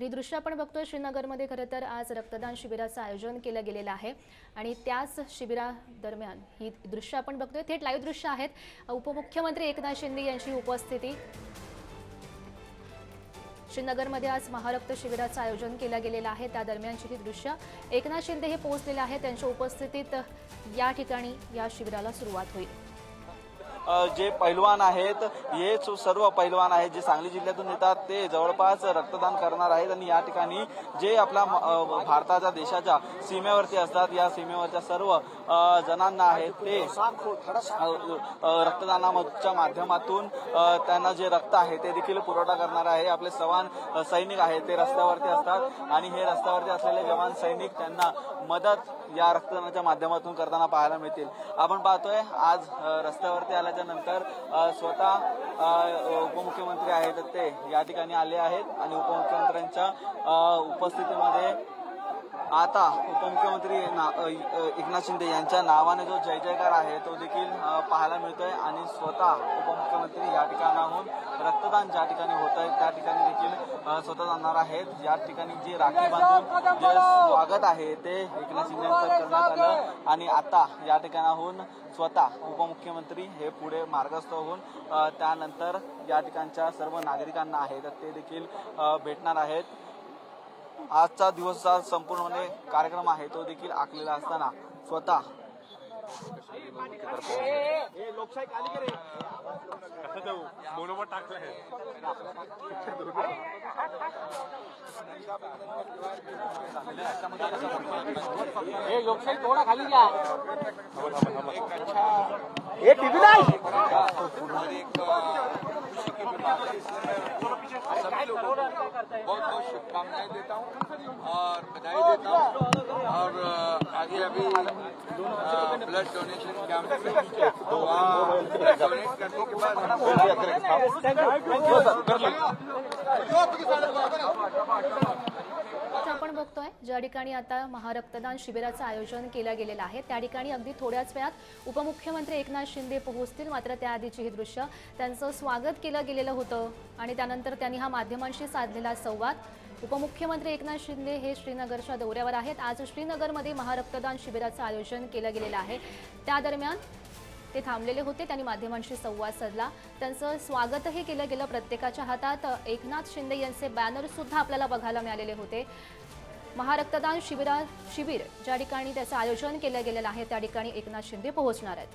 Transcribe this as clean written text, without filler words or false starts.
ही दृश्य आपण बघतोय श्रीनगरमध्ये खरं तर आज रक्तदान शिबिराचं आयोजन केलं गेलेलं आहे आणि त्याच शिबिरादरम्यान ही दृश्य आपण बघतोय। थेट लाईव्ह दृश्य आहेत। उपमुख्यमंत्री एकनाथ शिंदे यांची उपस्थिती। श्रीनगरमध्ये आज महारक्त शिबिराचं आयोजन केलं गेलेलं आहे। त्या दरम्यानची ही दृश्य एकनाथ शिंदे हे पोहोचलेले आहेत। त्यांच्या उपस्थितीत या ठिकाणी या शिबिराला सुरुवात होईल। जे पैलवान आहेत हे सर्व पैलवान आहेत जे सांगली जिल्ह्यातून येतात ते जवळपास रक्तदान करणार आहेत आणि या ठिकाणी जे आपला भारताच्या देशाच्या सीमेवरती असतात या सीमेवरच्या सर्व जणांना आहेत ते रक्तदानाच्या माध्यमातून त्यांना जे रक्त आहे ते देखील पुरवठा करणार आहे। आपले जवान सैनिक आहेत ते रस्त्यावरती असतात आणि हे रस्त्यावरती असलेले जवान सैनिक त्यांना मदत या रक्तदानाच्या माध्यमातून करताना पाहायला मिळतील। आपण पाहतोय आज रस्त्यावरती आल्याच्या नंतर स्वतः उपमुख्यमंत्री आहेत ते या ठिकाणी आले आहेत आणि उपमुख्यमंत्र्यांच्या उपस्थितीमध्ये आता उपमुख्यमंत्री एकनाथ शिंदे यांच्या नावाने जो जय जयकार आहे तो देखील पाहायला मिळतोय आणि स्वतः उपमुख्यमंत्री या ठिकाणाहून रक्तदान ज्या ठिकाणी होत आहे त्या ठिकाणी देखील स्वतः जाणार आहेत। या ठिकाणी जी राखी बांधून जे स्वागत आहे ते एकनाथ शिंदे यांचं करण्यात आलं आणि आता या ठिकाणाहून स्वतः उपमुख्यमंत्री हे पुढे मार्गस्थ होऊन त्यानंतर या ठिकाणच्या सर्व नागरिकांना आहेत ते देखील भेटणार आहेत। आजचा दिवसचा संपूर्ण कार्यक्रम आहे तो देखील आखलेला असताना स्वतः लोकशाही थोडा खाली घ्या। बहुत बहुत शुभकामनाएं देता हूँ और बधाई देता हूँ और आगे अभी ब्लड डोनेशन कैंप तो वहाँ डोनेट करने के बाद आपण बघतोय ज्या ठिकाणी आता महारक्तदान शिबिराचं आयोजन केलं गेलेलं आहे त्या ठिकाणी अगदी थोड्याच वेळात उपमुख्यमंत्री एकनाथ शिंदे पोहोचतील। मात्र त्याआधीची ही दृश्य त्यांचं स्वागत केलं गेलेलं होतं आणि त्यानंतर त्यांनी हा माध्यमांशी साधलेला संवाद। उपमुख्यमंत्री एकनाथ शिंदे हे श्रीनगरच्या दौऱ्यावर आहेत। आज श्रीनगरमध्ये महारक्तदान शिबिराचं आयोजन केलं गेलेलं आहे त्या दरम्यान ते थांबलेले होते। त्यांनी माध्यमांशी संवाद साधला। त्यांचं स्वागतही केलं गेलं। प्रत्येकाच्या हातात एकनाथ शिंदे यांचे बॅनर सुद्धा आपल्याला बघायला मिळालेले होते। महारक्तदान शिबिर ज्या ठिकाणी त्याचं आयोजन केलं गेलेलं आहे त्या ठिकाणी एकनाथ शिंदे पोहोचणार आहेत।